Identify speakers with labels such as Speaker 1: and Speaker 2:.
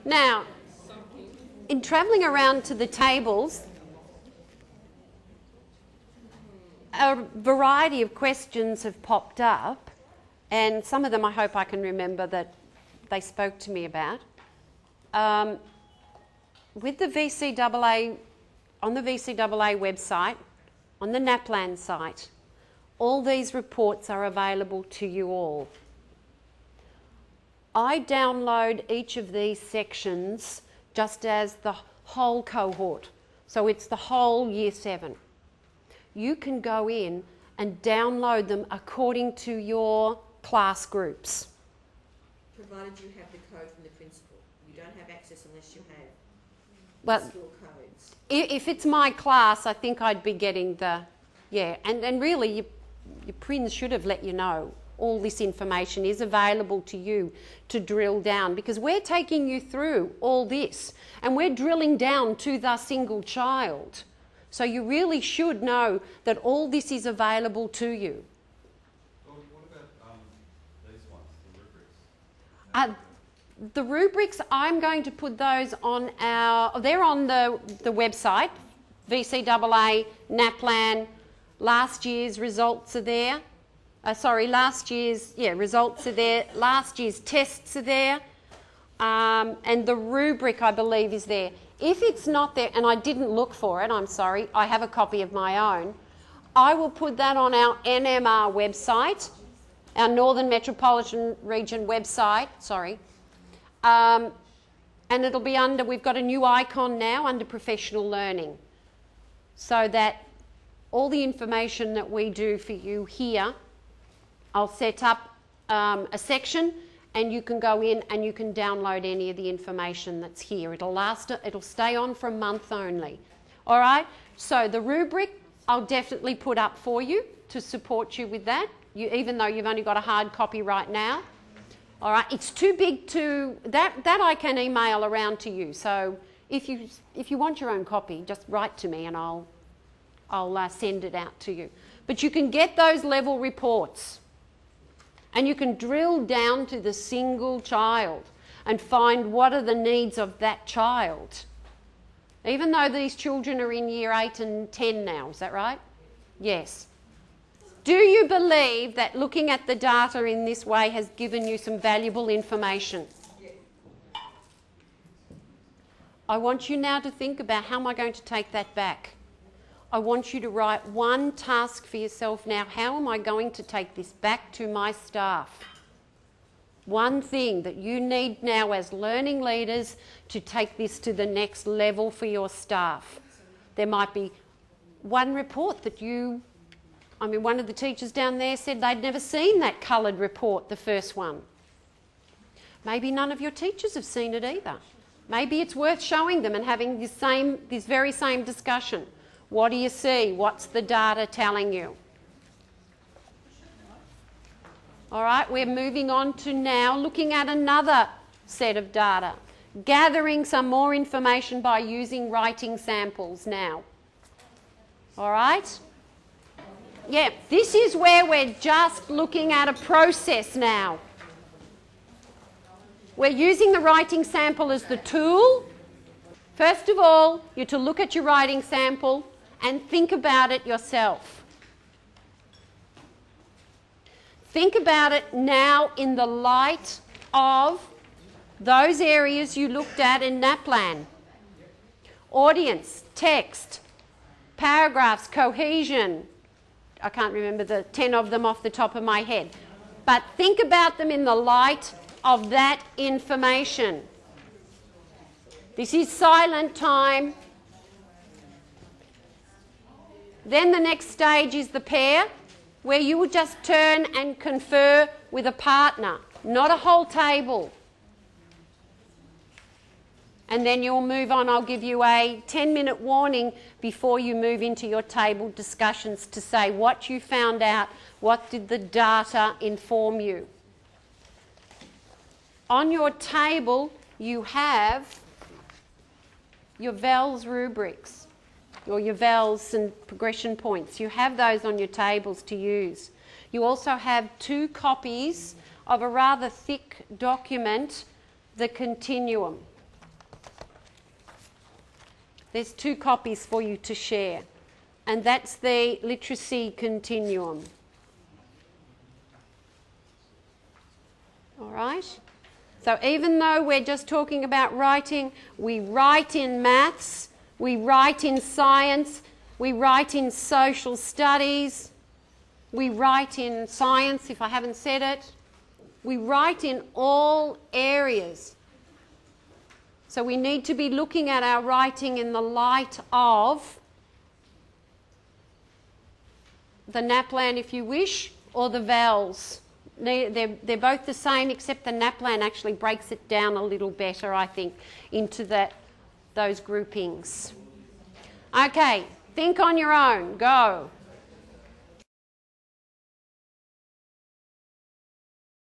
Speaker 1: Now, in travelling around to the tables, a variety of questions have popped up, and some of them I hope I can remember that they spoke to me about. With the VCAA, on the VCAA website, on the NAPLAN site, all these reports are available to you all. I download each of these sections just as the whole cohort. So it's the whole Year 7. You can go in and download them according to your class groups.
Speaker 2: Provided you have the code from the principal. You don't have access unless you have school codes.
Speaker 1: If it's my class, I think I'd be getting the, yeah, and really your Prins should have let you know all this information is available to you to drill down, because we're taking you through all this and we're drilling down to the single child. So you really should know that all this is available to you.
Speaker 3: Well, what about these ones, the rubrics?
Speaker 1: The rubrics, I'm going to put those on they're on the website, VCAA, NAPLAN, last year's results are there. Last year's, results are there. Last year's tests are there. And the rubric, I believe, is there. If it's not there, and I didn't look for it, I'm sorry, I have a copy of my own, I will put that on our NMR website, our Northern Metropolitan Region website, and it'll be under, we've got a new icon now under professional learning, so that all the information that we do for you here, I'll set up a section and you can go in and you can download any of the information that's here. It'll stay on for a month only. All right? So the rubric, I'll definitely put up for you to support you with that, even though you've only got a hard copy right now. All right? It's too big to, that I can email around to you. So if you want your own copy, just write to me and I'll send it out to you. But you can get those level reports. And you can drill down to the single child and find what are the needs of that child. Even though these children are in Year 8 and 10 now, is that right? Yes. Do you believe that looking at the data in this way has given you some valuable information?
Speaker 2: Yes.
Speaker 1: I want you now to think about, how am I going to take that back? I want you to write one task for yourself now. How am I going to take this back to my staff? One thing that you need now as learning leaders to take this to the next level for your staff. There might be one report that one of the teachers down there said they'd never seen that coloured report, the first one. Maybe none of your teachers have seen it either. Maybe it's worth showing them and having this very same discussion. What do you see? What's the data telling you? All right, we're moving on to now looking at another set of data. Gathering some more information by using writing samples now. All right? Yeah, this is where we're just looking at a process now. We're using the writing sample as the tool. First of all, you're to look at your writing sample and think about it yourself. Think about it now in the light of those areas you looked at in NAPLAN. Audience, text, paragraphs, cohesion. I can't remember the 10 of them off the top of my head. But think about them in the light of that information. This is silent time. Then the next stage is the pair, where you would just turn and confer with a partner, not a whole table. And then you'll move on. I'll give you a 10-minute warning before you move into your table discussions to say what you found out, what did the data inform you. On your table, you have your VELS rubrics, or your VELS and progression points. You have those on your tables to use. You also have 2 copies of a rather thick document, the continuum. There's 2 copies for you to share. And that's the literacy continuum. All right? So even though we're just talking about writing, we write in maths, we write in science, we write in social studies, we write in science, if I haven't said it. We write in all areas. So we need to be looking at our writing in the light of the NAPLAN, if you wish, or the VALS. They're both the same, except the NAPLAN actually breaks it down a little better, I think, into those groupings. Okay, think on your own. Go.